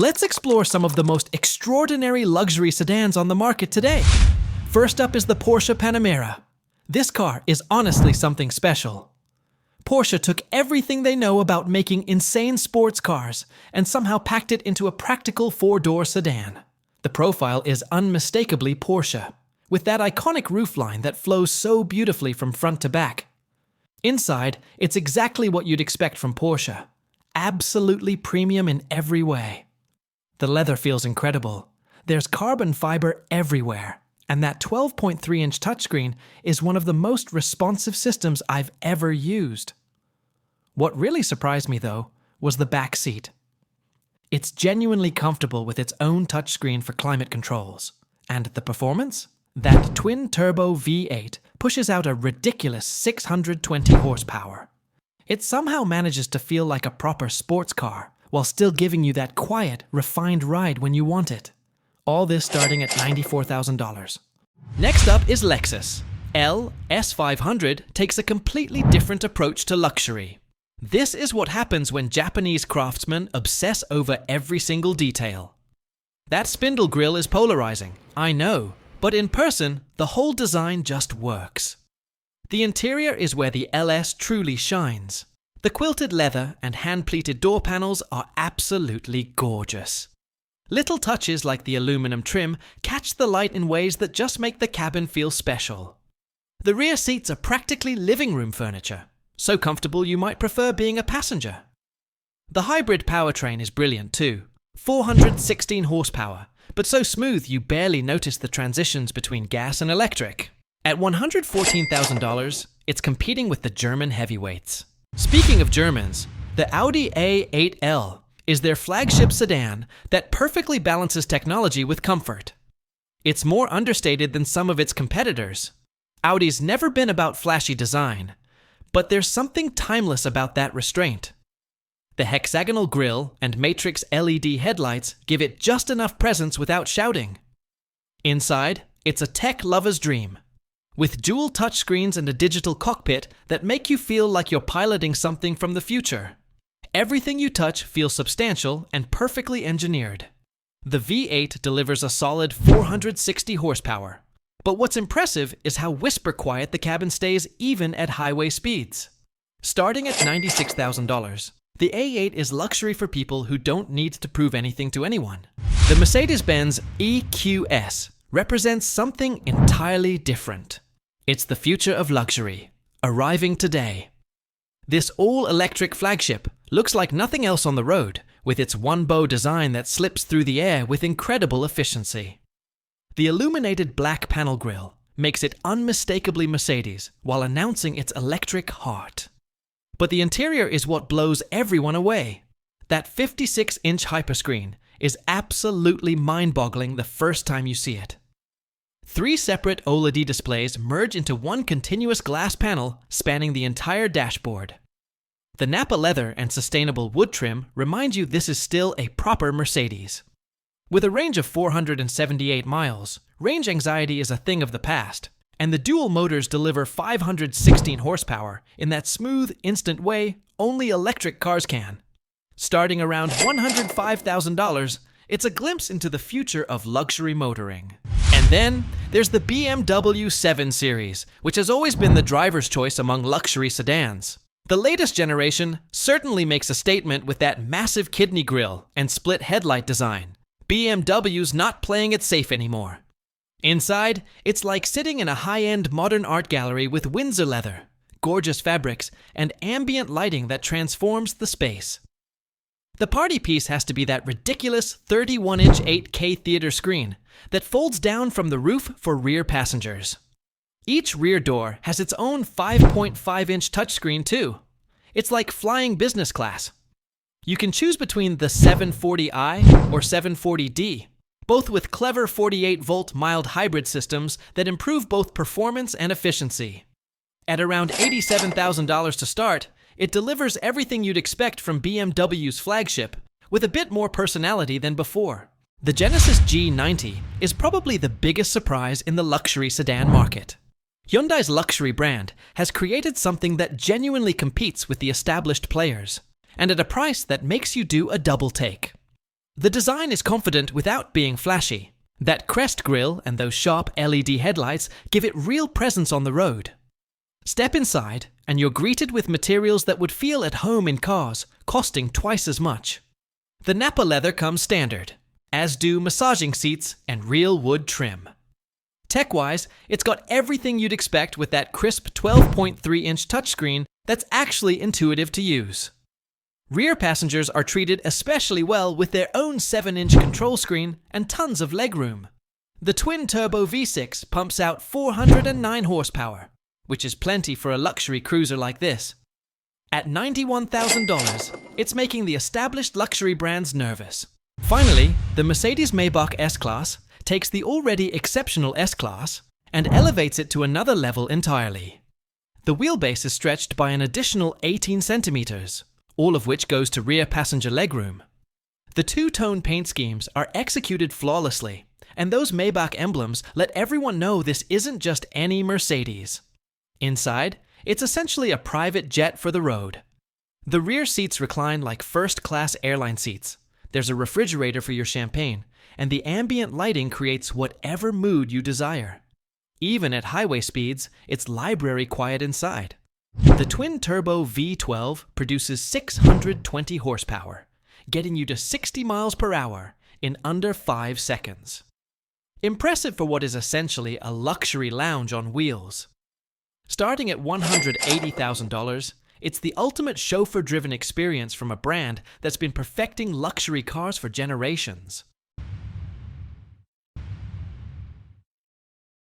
Let's explore some of the most extraordinary luxury sedans on the market today. First up is the Porsche Panamera. This car is honestly something special. Porsche took everything they know about making insane sports cars and somehow packed it into a practical four-door sedan. The profile is unmistakably Porsche, with that iconic roofline that flows so beautifully from front to back. Inside, it's exactly what you'd expect from Porsche. Absolutely premium in every way. The leather feels incredible. There's carbon fiber everywhere, and that 12.3-inch touchscreen is one of the most responsive systems I've ever used. What really surprised me, though, was the back seat. It's genuinely comfortable with its own touchscreen for climate controls. And the performance? That twin-turbo V8 pushes out a ridiculous 620 horsepower. It somehow manages to feel like a proper sports car, while still giving you that quiet, refined ride when you want it. All this starting at $94,000. Next up is Lexus. S500 takes a completely different approach to luxury. This is what happens when Japanese craftsmen obsess over every single detail. That spindle grille is polarizing, I know, but in person, the whole design just works. The interior is where the LS truly shines. The quilted leather and hand-pleated door panels are absolutely gorgeous. Little touches like the aluminum trim catch the light in ways that just make the cabin feel special. The rear seats are practically living room furniture, so comfortable you might prefer being a passenger. The hybrid powertrain is brilliant too, 416 horsepower, but so smooth you barely notice the transitions between gas and electric. At $114,000, it's competing with the German heavyweights. Speaking of Germans, the Audi A8L is their flagship sedan that perfectly balances technology with comfort. It's more understated than some of its competitors. Audi's never been about flashy design, but there's something timeless about that restraint. The hexagonal grille and matrix LED headlights give it just enough presence without shouting. Inside, it's a tech lover's dream, with dual touchscreens and a digital cockpit that make you feel like you're piloting something from the future. Everything you touch feels substantial and perfectly engineered. The V8 delivers a solid 460 horsepower, but what's impressive is how whisper quiet the cabin stays even at highway speeds. Starting at $96,000, the A8 is luxury for people who don't need to prove anything to anyone. The Mercedes-Benz EQS represents something entirely different. It's the future of luxury, arriving today. This all-electric flagship looks like nothing else on the road, with its one-bow design that slips through the air with incredible efficiency. The illuminated black panel grille makes it unmistakably Mercedes while announcing its electric heart. But the interior is what blows everyone away. That 56-inch hyperscreen is absolutely mind-boggling the first time you see it. 3 separate OLED displays merge into one continuous glass panel spanning the entire dashboard. The Napa leather and sustainable wood trim remind you this is still a proper Mercedes. With a range of 478 miles, range anxiety is a thing of the past, and the dual motors deliver 516 horsepower in that smooth, instant way only electric cars can. Starting around $105,000, it's a glimpse into the future of luxury motoring. And then, there's the BMW 7 Series, which has always been the driver's choice among luxury sedans. The latest generation certainly makes a statement with that massive kidney grille and split headlight design. BMW's not playing it safe anymore. Inside, it's like sitting in a high-end modern art gallery with Windsor leather, gorgeous fabrics, and ambient lighting that transforms the space. The party piece has to be that ridiculous 31-inch 8K theater screen that folds down from the roof for rear passengers. Each rear door has its own 5.5-inch touchscreen too. It's like flying business class. You can choose between the 740i or 740d, both with clever 48-volt mild hybrid systems that improve both performance and efficiency. At around $87,000 to start, it delivers everything you'd expect from BMW's flagship, with a bit more personality than before. The Genesis G90 is probably the biggest surprise in the luxury sedan market. Hyundai's luxury brand has created something that genuinely competes with the established players, and at a price that makes you do a double take. The design is confident without being flashy. That crest grille and those sharp LED headlights give it real presence on the road. Step inside, and you're greeted with materials that would feel at home in cars, costing twice as much. The Nappa leather comes standard, as do massaging seats and real wood trim. Tech-wise, it's got everything you'd expect with that crisp 12.3-inch touchscreen that's actually intuitive to use. Rear passengers are treated especially well with their own 7-inch control screen and tons of legroom. The twin-turbo V6 pumps out 409 horsepower, which is plenty for a luxury cruiser like this. At $91,000, it's making the established luxury brands nervous. Finally, the Mercedes Maybach S-Class takes the already exceptional S-Class and elevates it to another level entirely. The wheelbase is stretched by an additional 18 centimeters, all of which goes to rear passenger legroom. The two-tone paint schemes are executed flawlessly, and those Maybach emblems let everyone know this isn't just any Mercedes. Inside, it's essentially a private jet for the road. The rear seats recline like first-class airline seats. There's a refrigerator for your champagne, and the ambient lighting creates whatever mood you desire. Even at highway speeds, it's library quiet inside. The twin-turbo V12 produces 620 horsepower, getting you to 60 miles per hour in under 5 seconds. Impressive for what is essentially a luxury lounge on wheels. Starting at $180,000, it's the ultimate chauffeur-driven experience from a brand that's been perfecting luxury cars for generations.